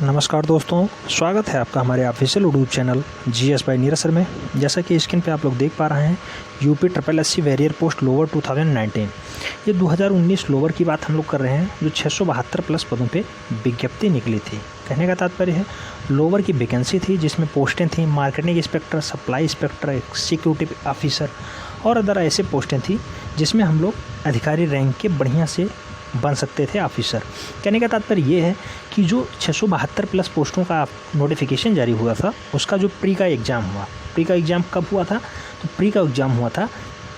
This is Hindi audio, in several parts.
नमस्कार दोस्तों, स्वागत है आपका हमारे official YouTube channel GS bye Neeraj sir में। जैसा कि स्क्रीन पे आप लोग देख पा रहे हैं, यूपी SSS वेरियर पोस्ट लोअर 2019। ये 2019 लोअर की बात हम लोग कर रहे हैं, जो 672 प्लस पदों पे विज्ञप्ति निकली थी। कहने का तात्पर्य है लोअर की वैकेंसी थी जिसमें पोस्टें थी marketing inspector, supply inspector, executive officer और अदर ऐसे पोस्टें थी जिसमें हम लोग अधिकारी रैंक के बढ़िया से बन सकते थे ऑफिसर। कहने का तात्पर्य ये है कि जो 672 प्लस पोस्टों का नोटिफिकेशन जारी हुआ था, उसका जो प्री का एग्ज़ाम हुआ, प्री का एग्ज़ाम कब हुआ था? तो प्री का एग्ज़ाम हुआ था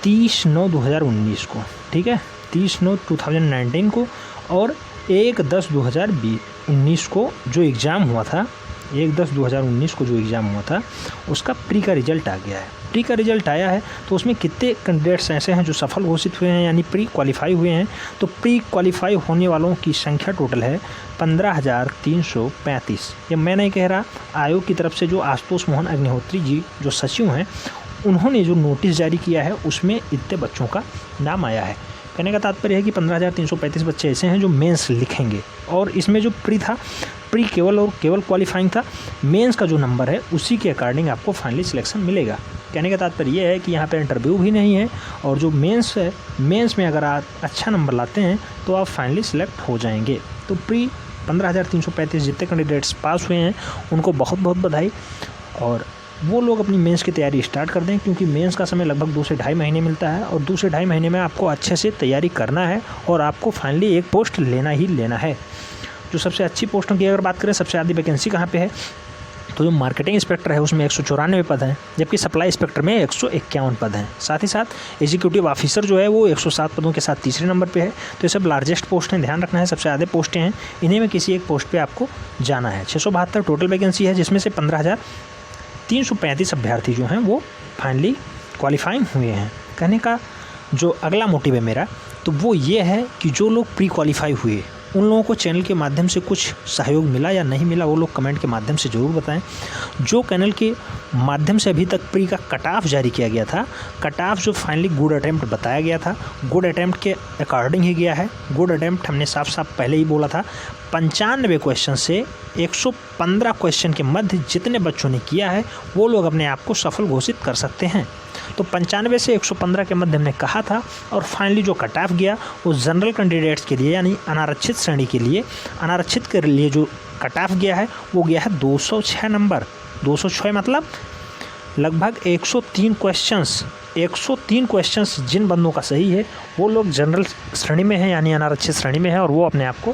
30/9/2019 को, ठीक है, 30/9/2019 को। और 1/10/2019 को जो एग्ज़ाम हुआ था, 1/10/2019 को जो एग्ज़ाम हुआ था, उसका प्री का रिजल्ट आ गया है। प्री का रिजल्ट आया है तो उसमें कितने कैंडिडेट्स ऐसे हैं जो सफल घोषित हुए हैं, यानी प्री क्वालिफाई हुए हैं। तो प्री क्वालिफाई होने वालों की संख्या टोटल है 15,335। ये मैं नहीं कह रहा, आयोग की तरफ से जो आशुतोष मोहन अग्निहोत्री जी जो सचिव हैं, उन्होंने जो नोटिस जारी किया है उसमें इतने बच्चों का नाम आया है। कहने का तात्पर्य है कि 15,335 बच्चे ऐसे हैं जो मेंस लिखेंगे। और इसमें जो प्री था, प्री केवल क्वालिफाइंग था, मेंस का जो नंबर है उसी के अकॉर्डिंग आपको फाइनली सिलेक्शन मिलेगा। कहने का तात्पर्य ये है कि यहाँ पे इंटरव्यू भी नहीं है, और जो मेंस है, मेंस में अगर आप अच्छा नंबर लाते हैं तो आप फाइनली सिलेक्ट हो जाएंगे। तो प्री 15,335 जितने कैंडिडेट्स पास हुए हैं उनको बहुत बहुत बधाई। और वो लोग अपनी मेंस की तैयारी स्टार्ट कर दें, क्योंकि मेंस का समय लगभग 2 से ढाई महीने मिलता है, और 2 से ढाई महीने में आपको अच्छे से तैयारी करना है और आपको फाइनली एक पोस्ट लेना ही लेना है। जो सबसे अच्छी पोस्टों की अगर बात करें, सबसे ज़्यादा वैकेंसी कहाँ पे है? तो जो मार्केटिंग इंस्पेक्टर है उसमें 194 पद हैं, जबकि सप्लाई इंस्पेक्टर में 151 पद हैं। साथ ही साथ एग्जीक्यूटिव ऑफिसर जो है वो 107 पदों के साथ तीसरे नंबर पे है। तो ये सब लार्जेस्ट पोस्ट हैं, ध्यान रखना है, सबसे ज़्यादा पोस्टें हैं, इन्हीं में किसी एक पोस्ट पे आपको जाना है। 672 टोटल वैकेंसी है, जिसमें से 15,335 अभ्यर्थी जो हैं वो फाइनली क्वालिफाइंग हुए हैं। कहने का जो अगला मोटिव है मेरा, तो वो ये है कि जो लोग प्री क्वालिफाई हुए उन लोगों को चैनल के माध्यम से कुछ सहयोग मिला या नहीं मिला, वो लोग कमेंट के माध्यम से ज़रूर बताएं। जो चैनल के माध्यम से अभी तक प्री का कट ऑफ जारी किया गया था, कट ऑफ जो फाइनली गुड अटैम्प्ट बताया गया था, गुड अटैम्प्ट के अकॉर्डिंग ही गया है। गुड अटैम्प्ट हमने साफ साफ पहले ही बोला था, 95 क्वेश्चन से 115 क्वेश्चन के मध्य जितने बच्चों ने किया है वो लोग अपने आप को सफल घोषित कर सकते हैं। तो 95 से 115 के मध्य हमने कहा था, और फाइनली जो कट ऑफ गया वो जनरल कैंडिडेट्स के लिए, यानी अनारक्षित श्रेणी के लिए, अनारक्षित के लिए जो कट ऑफ गया है वो गया है 206 नंबर। 206 मतलब लगभग 103 क्वेश्चंस जिन बंदों का सही है वो लोग जनरल श्रेणी में है, यानी अनारक्षित श्रेणी में है, और वो अपने आप को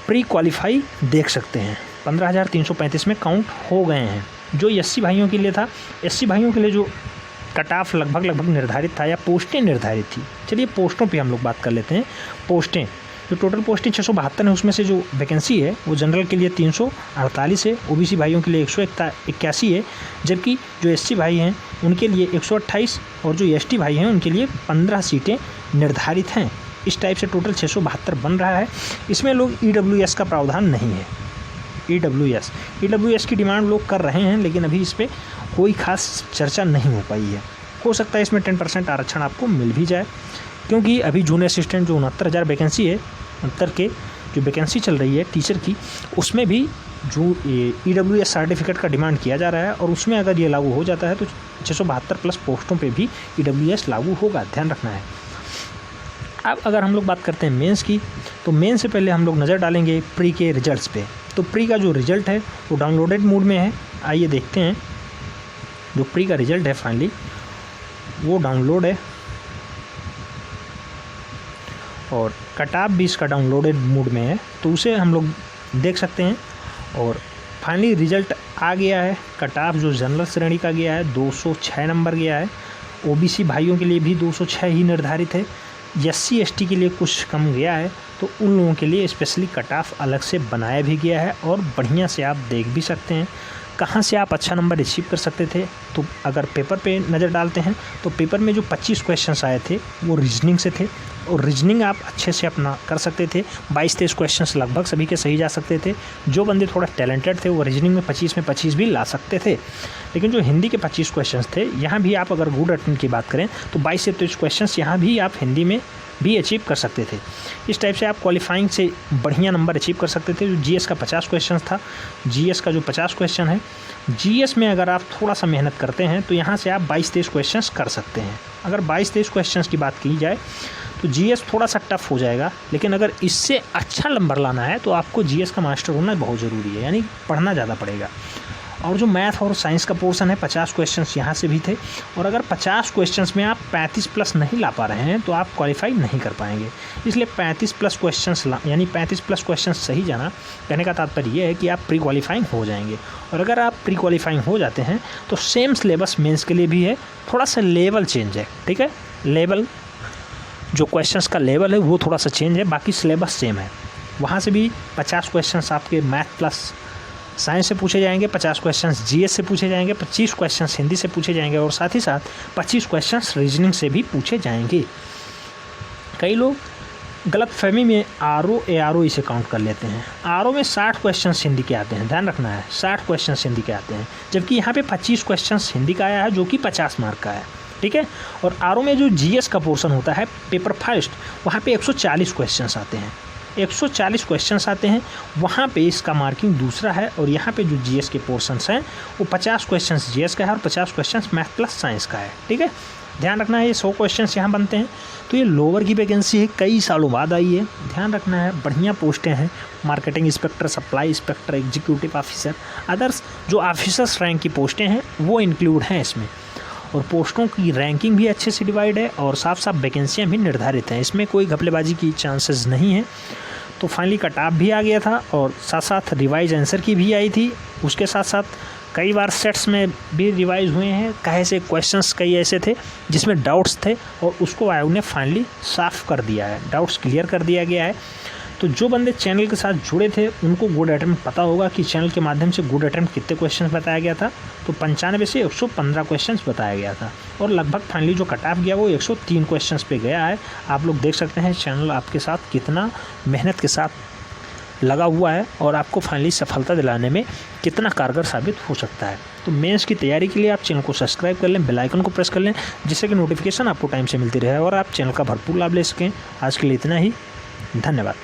प्री क्वालिफाई देख सकते हैं। 15,335 में काउंट हो गए हैं। जो SC भाइयों के लिए था, SC भाइयों के लिए जो कट ऑफ लगभग निर्धारित था, या पोस्टें निर्धारित थी। चलिए पोस्टों पे हम लोग बात कर लेते हैं। पोस्टें, जो टोटल पोस्टें 672 है, उसमें से जो वैकेंसी है वो जनरल के लिए 348 है, OBC भाइयों के लिए 181 है, जबकि जो SC भाई हैं उनके लिए 128, और जो ST भाई हैं उनके लिए 15 सीटें निर्धारित हैं। इस टाइप से टोटल 672 बन रहा है। इसमें लोग EWS का प्रावधान नहीं है। EWS की डिमांड लोग कर रहे हैं, लेकिन अभी इस पर कोई खास चर्चा नहीं हो पाई है। हो सकता है इसमें 10% आरक्षण आपको मिल भी जाए, क्योंकि अभी जूनियर असिस्टेंट जो 69,000 वैकेंसी है, 69 के जो वैकेंसी चल रही है टीचर की, उसमें भी जो EWS सर्टिफिकेट का डिमांड किया जा रहा है, और उसमें अगर ये लागू हो जाता है तो 672 प्लस पोस्टों पे भी EWS लागू होगा, ध्यान रखना है। अब अगर हम लोग बात करते हैं मेंस की, तो मेंस से पहले हम लोग नज़र डालेंगे प्री के रिजल्ट्स पे। तो प्री का जो रिज़ल्ट है वो डाउनलोडेड मोड में है, आइए देखते हैं। जो प्री का रिज़ल्ट है फाइनली वो डाउनलोड है, और कट ऑफ भी इसका डाउनलोडेड मोड में है, तो उसे हम लोग देख सकते हैं। और फाइनली रिज़ल्ट आ गया है। कट ऑफ जो जनरल श्रेणी का गया है 206 नंबर गया है, OBC भाइयों के लिए भी 206 ही निर्धारित है, SC ST के लिए कुछ कम गया है, तो उन लोगों के लिए स्पेशली कट ऑफ अलग से बनाया भी गया है, और बढ़िया से आप देख भी सकते हैं कहाँ से आप अच्छा नंबर अचीव कर सकते थे। तो अगर पेपर पे नज़र डालते हैं तो पेपर में जो 25 क्वेश्चंस आए थे वो रीजनिंग से थे, और रीजनिंग आप अच्छे से अपना कर सकते थे। 22-23 क्वेश्चंस लगभग सभी के सही जा सकते थे। जो बंदे थोड़ा टैलेंटेड थे वो रीजनिंग में 25 भी ला सकते थे। लेकिन जो हिंदी के 25 क्वेश्चंस थे, यहाँ भी आप अगर गुड अटेम्प्ट की बात करें तो 22 से 23 क्वेश्चंस यहाँ भी आप हिंदी में भी अचीव कर सकते थे। इस टाइप से आप क्वालिफाइंग से बढ़िया नंबर अचीव कर सकते थे। जो जीएस का 50 क्वेश्चन था, जीएस का जो 50 क्वेश्चन है, जीएस में अगर आप थोड़ा सा मेहनत करते हैं तो यहाँ से आप 22-23 क्वेश्चंस कर सकते हैं। अगर 22-23 क्वेश्चंस की बात की जाए तो जीएस थोड़ा सा टफ हो जाएगा, लेकिन अगर इससे अच्छा नंबर लाना है तो आपको जीएस का मास्टर होना बहुत ज़रूरी है, यानी पढ़ना ज़्यादा पड़ेगा। और जो मैथ और साइंस का पोर्शन है, 50 क्वेश्चंस यहाँ से भी थे, और अगर 50 क्वेश्चंस में आप 35 प्लस नहीं ला पा रहे हैं तो आप क्वालिफाई नहीं कर पाएंगे। इसलिए 35 प्लस क्वेश्चंस यानी 35 प्लस क्वेश्चंस सही जाना, कहने का तात्पर्य ये है कि आप प्री क्वालिफाइंग हो जाएंगे। और अगर आप प्री क्वालिफाइंग हो जाते हैं तो सेम सिलेबस मेंस के लिए भी है, थोड़ा सा लेवल चेंज है, ठीक है, लेवल जो क्वेश्चंस का लेवल है वो थोड़ा सा चेंज है, बाकी सिलेबस सेम है। वहाँ से भी 50 क्वेश्चंस आपके मैथ प्लस साइंस से पूछे जाएंगे, 50 क्वेश्चंस जीएस से पूछे जाएंगे, 25 क्वेश्चंस हिंदी से पूछे जाएंगे, और साथ ही साथ 25 क्वेश्चंस रीजनिंग से भी पूछे जाएंगे। कई लोग गलतफहमी में आरओ एआरओ इसे काउंट कर लेते हैं। आरओ में 60 क्वेश्चंस हिंदी के आते हैं, ध्यान रखना है, 60 क्वेश्चंस हिंदी के आते हैं, जबकि यहाँ पे 25 क्वेश्चंस हिंदी का आया है जो कि 50 मार्क का है, ठीक है। और आरओ में जो जीएस का पोर्शन होता है पेपर फर्स्ट, वहाँ पे 140 क्वेश्चंस आते हैं, 140 क्वेश्चंस आते हैं, वहाँ पे इसका मार्किंग दूसरा है। और यहाँ पे जो जीएस के पोर्शंस हैं वो 50 क्वेश्चंस जीएस का है और 50 क्वेश्चंस मैथ प्लस साइंस का है, ठीक है। ध्यान रखना है, ये 100 क्वेश्चंस यहाँ बनते हैं। तो ये लोअर की वैकेंसी है, कई सालों बाद आई है, ध्यान रखना है। बढ़िया पोस्टें हैं, marketing inspector, supply inspector, executive officer, others जो ऑफिसर्स रैंक की पोस्टें हैं वो इंक्लूड हैं इसमें। और पोस्टों की रैंकिंग भी अच्छे से डिवाइड है और साफ साफ वैकेंसियाँ भी निर्धारित हैं, इसमें कोई घपलेबाजी की चांसेस नहीं है। तो फाइनली कट ऑफ भी आ गया था और साथ साथ रिवाइज आंसर की भी आई थी। उसके साथ साथ कई बार सेट्स में भी रिवाइज हुए हैं, कई से क्वेश्चंस कई ऐसे थे जिसमें डाउट्स थे और उसको आयोग ने फाइनली साफ़ कर दिया है, डाउट्स क्लियर कर दिया गया है। तो जो बंदे चैनल के साथ जुड़े थे उनको गुड अटेम्प्ट पता होगा कि चैनल के माध्यम से गुड अटेम्प्ट कितने क्वेश्चंस बताया गया था। तो 95 से 115 क्वेश्चंस बताया गया था और लगभग फाइनली जो कट ऑफ गया वो 103 क्वेश्चंस पे गया है। आप लोग देख सकते हैं चैनल आपके साथ कितना मेहनत के साथ लगा हुआ है और आपको फाइनली सफलता दिलाने में कितना कारगर साबित हो सकता है। तो मेंस की तैयारी के लिए आप चैनल को सब्सक्राइब कर लें, बेल आइकन को प्रेस कर लें, जिससे कि नोटिफिकेशन आपको टाइम से मिलती रहे और आप चैनल का भरपूर लाभ ले सकें। आज के लिए इतना ही, धन्यवाद।